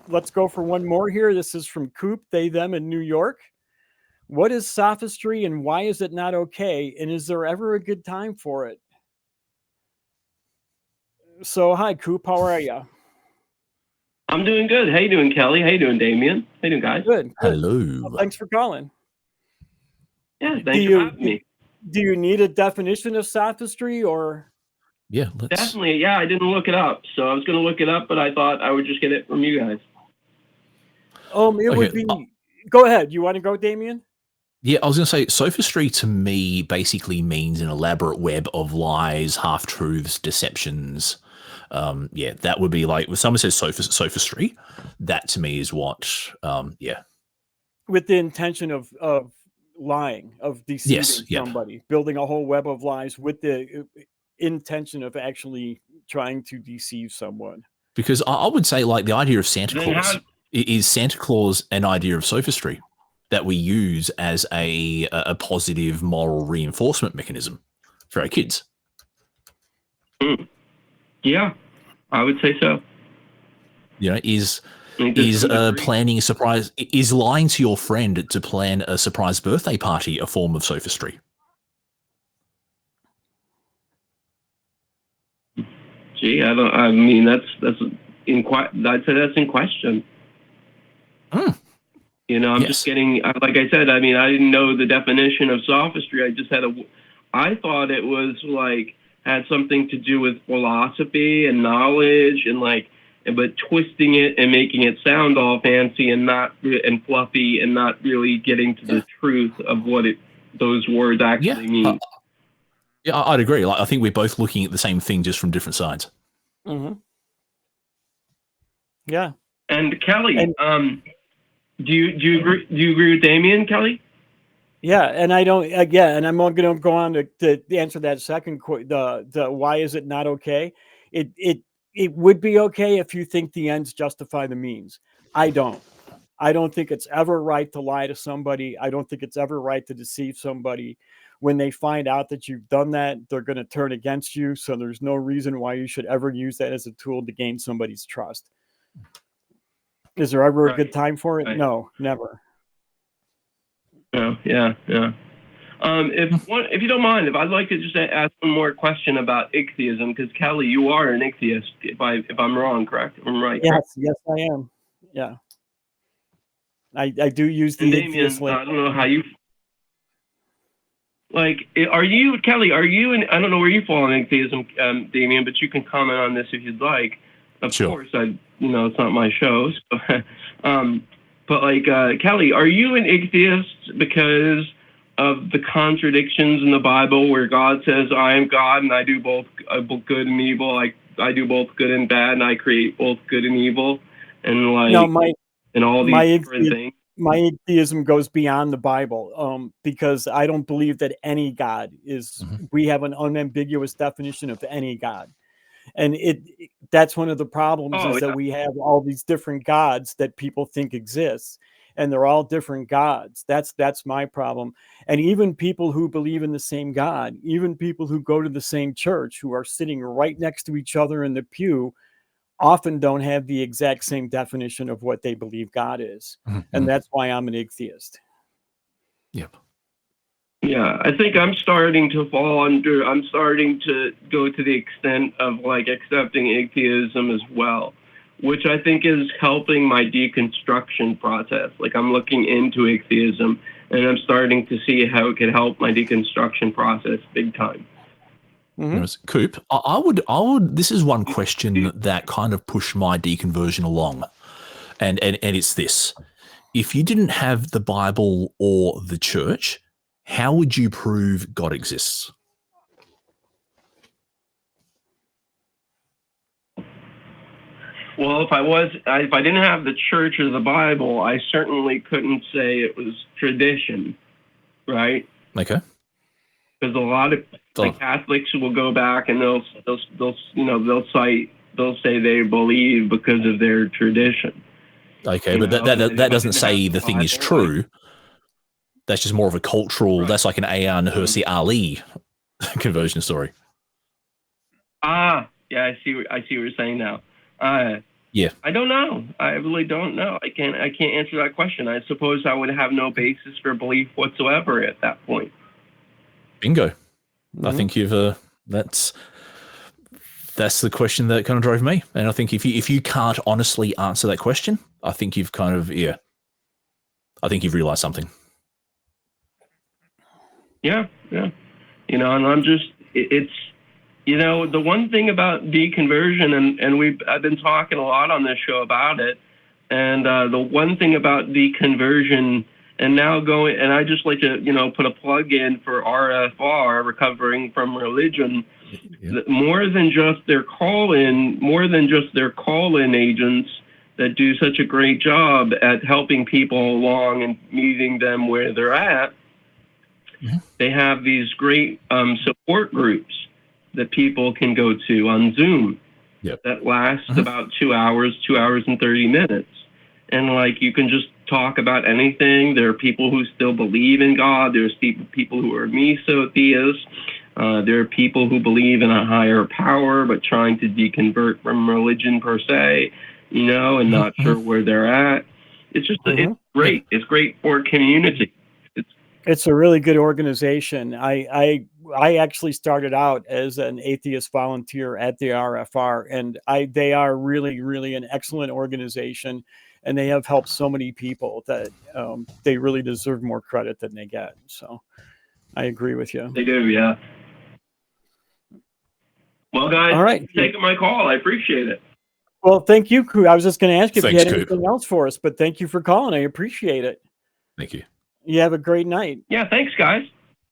let's go for one more here. This is from Coop, they, them in New York. What is sophistry and why is it not okay? And is there ever a good time for it? So, hi, Coop. How are you? I'm doing good. How you doing, Kelley? How you doing, Damien? How you doing, guys? Good. Hello. Well, thanks for calling. Yeah, thanks for having me. Do you need a definition of sophistry or? Yeah, definitely. Yeah, I didn't look it up, so I was going to look it up, but I thought I would just get it from you guys. It would be. Go ahead. You want to go, Damien? Yeah, I was going to say, sophistry to me basically means an elaborate web of lies, half-truths, deceptions. Yeah, that would be like, when someone says sophistry, that to me is what, yeah. With the intention of lying, of deceiving somebody, building a whole web of lies with the intention of actually trying to deceive someone. Because I would say, like, the idea of Santa Claus, is Santa Claus an idea of sophistry that we use as a positive moral reinforcement mechanism for our kids? Yeah, I would say so. You know, is planning a surprise, is lying to your friend to plan a surprise birthday party a form of sophistry? Gee, I mean, that's I'd say that's in question. You know, I'm just getting, like I said, I mean, I didn't know the definition of sophistry. I thought it was like, had something to do with philosophy and knowledge but twisting it and making it sound all fancy and fluffy and not really getting to the truth of what those words actually mean. Yeah, I'd agree. Like, I think we're both looking at the same thing, just from different sides. Mm-hmm. Yeah. And Kelley, do you agree with Damien, Kelley? Yeah, and I don't. Again, and I'm going to go on to answer that second. The why is it not okay? It would be okay if you think the ends justify the means. I don't. I don't think it's ever right to lie to somebody. I don't think it's ever right to deceive somebody. When they find out that you've done that, they're going to turn against you. So there's no reason why you should ever use that as a tool to gain somebody's trust. Is there ever a good time for it? Right. No, never. Oh, yeah. If you don't mind, if I'd like to just ask one more question about ichtheism, because Kelley, you are an ichtheist. If I'm wrong, correct? I'm right. Yes, I am. Yeah, I do use the ichtheist. I don't know how you. Like, are you, Kelley? Are you in? I don't know where you fall in ichtheism, Damien, but you can comment on this if you'd like. Of course, it's not my show. So, but like, Kelley, are you an ichtheist because of the contradictions in the Bible where God says, "I am God and I do both good and evil. I do both good and bad, and I create both good and evil," and and all these different things. My atheism goes beyond the Bible, because I don't believe that any God is. Mm-hmm. We have an unambiguous definition of any God, and that's one of the problems that we have all these different gods that people think exist, and they're all different gods. That's my problem. And even people who believe in the same God, even people who go to the same church, who are sitting right next to each other in the pew, often don't have the exact same definition of what they believe God is. Mm-hmm. And that's why I'm an atheist. Yep. Yeah, I think I'm starting to go to the extent of like accepting atheism as well, which I think is helping my deconstruction process. Like, I'm looking into atheism and I'm starting to see how it could help my deconstruction process big time. Mm-hmm. Coop, I would. This is one question that kind of pushed my deconversion along, and it's this: if you didn't have the Bible or the church, how would you prove God exists? Well, if I didn't have the church or the Bible, I certainly couldn't say it was tradition, right? Okay. Because a lot of Catholics will go back and they'll say they believe because of their tradition. Okay, but that doesn't say the thing is true. That's just more of a cultural. Right. That's like an Ayan Hirsi Ali conversion story. Yeah, I see what you're saying now. Yeah. I don't know. I really don't know. I can't answer that question. I suppose I would have no basis for belief whatsoever at that point. Bingo. I think you've that's the question that kind of drove me. And I think if you can't honestly answer that question, I think you've kind of I think you've realized something. Yeah. And I'm just it's the one thing about deconversion, and I've been talking a lot on this show about it, and the one thing about deconversion, and I just like to put a plug in for RFR, Recovering from Religion. Yeah. More than just their call-in agents that do such a great job at helping people along and meeting them where they're at. Mm-hmm. They have these great support groups that people can go to on Zoom. Yep. That lasts about 2 hours and 30 minutes. And you can just talk about anything. There are people who still believe in God. There's people who are meso-theists. There are people who believe in a higher power, but trying to deconvert from religion per se, and not sure where they're at. It's just, it's great. It's great for community. It's a really good organization. I actually started out as an atheist volunteer at the RFR, and they are really, really an excellent organization, and they have helped so many people that they really deserve more credit than they get. So I agree with you. They do, yeah. Well, guys, all right, thanks for taking my call. I appreciate it. Well, thank you, Coop. I was just going to ask you if you had anything else for us, but thank you for calling. I appreciate it. Thank you. You have a great night. Yeah, thanks, guys.